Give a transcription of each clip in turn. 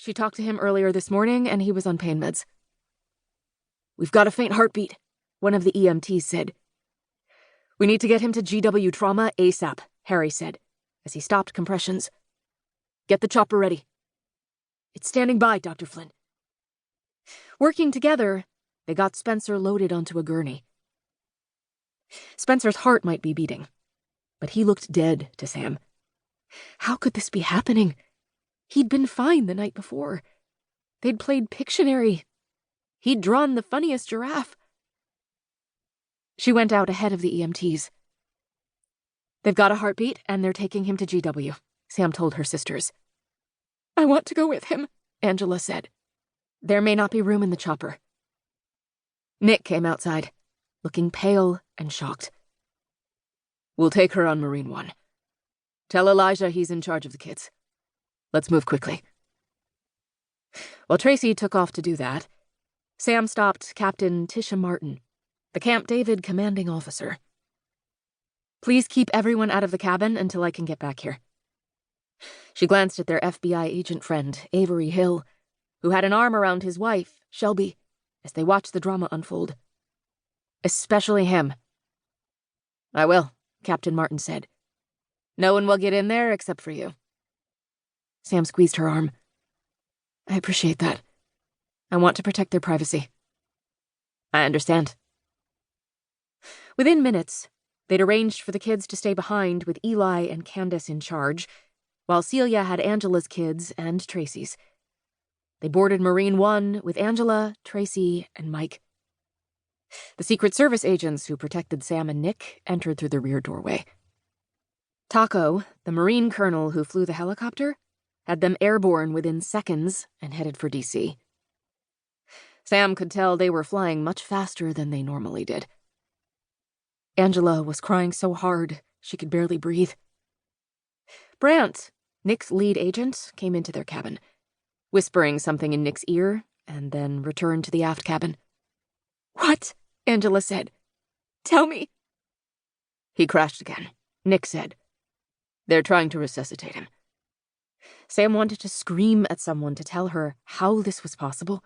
She talked to him earlier this morning, and he was on pain meds. "We've got a faint heartbeat," one of the EMTs said. "We need to get him to GW trauma ASAP," Harry said, as he stopped compressions. "Get the chopper ready." "It's standing by, Dr. Flynn." Working together, they got Spencer loaded onto a gurney. Spencer's heart might be beating, but he looked dead to Sam. How could this be happening? He'd been fine the night before. They'd played Pictionary. He'd drawn the funniest giraffe. She went out ahead of the EMTs. "They've got a heartbeat, and they're taking him to GW, Sam told her sisters. "I want to go with him," Angela said. "There may not be room in the chopper." Nick came outside, looking pale and shocked. "We'll take her on Marine One. Tell Elijah he's in charge of the kids. Let's move quickly." While Tracy took off to do that, Sam stopped Captain Tisha Martin, the Camp David commanding officer. "Please keep everyone out of the cabin until I can get back here." She glanced at their FBI agent friend, Avery Hill, who had an arm around his wife, Shelby, as they watched the drama unfold. "Especially him." "I will," Captain Martin said. "No one will get in there except for you." Sam squeezed her arm. "I appreciate that. I want to protect their privacy." "I understand." Within minutes, they'd arranged for the kids to stay behind with Eli and Candace in charge, while Celia had Angela's kids and Tracy's. They boarded Marine One with Angela, Tracy, and Mike. The Secret Service agents who protected Sam and Nick entered through the rear doorway. Taco, the Marine colonel who flew the helicopter, had them airborne within seconds and headed for DC. Sam could tell they were flying much faster than they normally did. Angela was crying so hard she could barely breathe. Brant, Nick's lead agent, came into their cabin, whispering something in Nick's ear, and then returned to the aft cabin. "What?" Angela said. "Tell me." "He crashed again," Nick said. "They're trying to resuscitate him." Sam wanted to scream at someone to tell her how this was possible.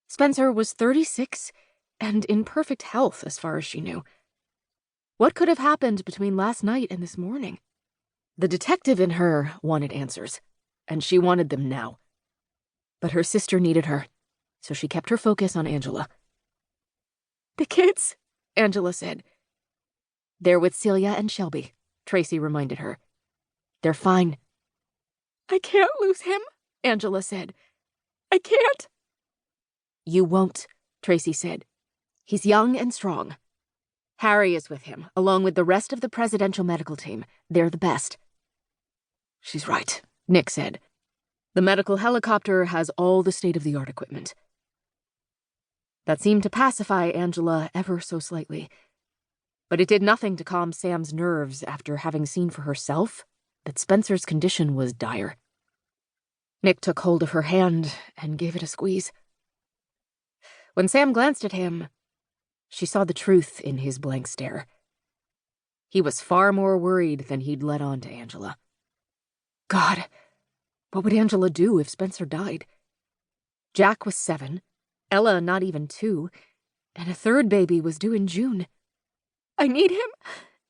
Spencer was 36 and in perfect health as far as she knew. What could have happened between last night and this morning? The detective in her wanted answers, and she wanted them now. But her sister needed her, so she kept her focus on Angela. "The kids," Angela said. "They're with Celia and Shelby," Tracy reminded her. "They're fine." "I can't lose him," Angela said. "I can't." "You won't," Tracy said. "He's young and strong. Harry is with him, along with the rest of the presidential medical team. They're the best." "She's right," Nick said. "The medical helicopter has all the state-of-the-art equipment." That seemed to pacify Angela ever so slightly. But it did nothing to calm Sam's nerves after having seen for herself that Spencer's condition was dire. Nick took hold of her hand and gave it a squeeze. When Sam glanced at him, she saw the truth in his blank stare. He was far more worried than he'd let on to Angela. God, what would Angela do if Spencer died? Jack was 7, Ella not even 2, and a third baby was due in June. "I need him,"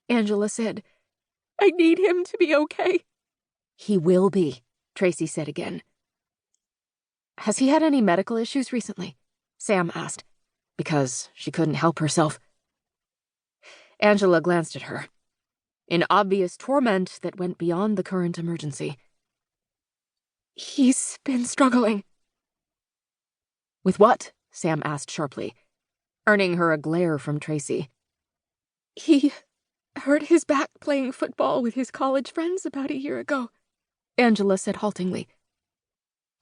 Angela said. "I need him to be okay." "He will be," Tracy said again. "Has he had any medical issues recently?" Sam asked, because she couldn't help herself. Angela glanced at her, in obvious torment that went beyond the current emergency. "He's been struggling." "With what?" Sam asked sharply, earning her a glare from Tracy. "He hurt his back playing football with his college friends about a year ago," Angela said haltingly.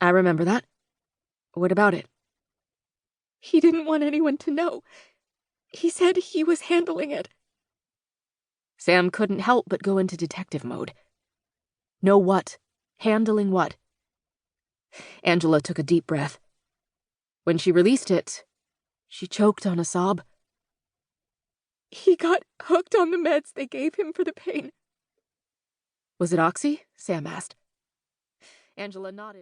"I remember that. What about it?" "He didn't want anyone to know. He said he was handling it." Sam couldn't help but go into detective mode. Know what? Handling what? Angela took a deep breath. When she released it, she choked on a sob. "He got hooked on the meds they gave him for the pain." "Was it Oxy?" Sam asked. Angela nodded.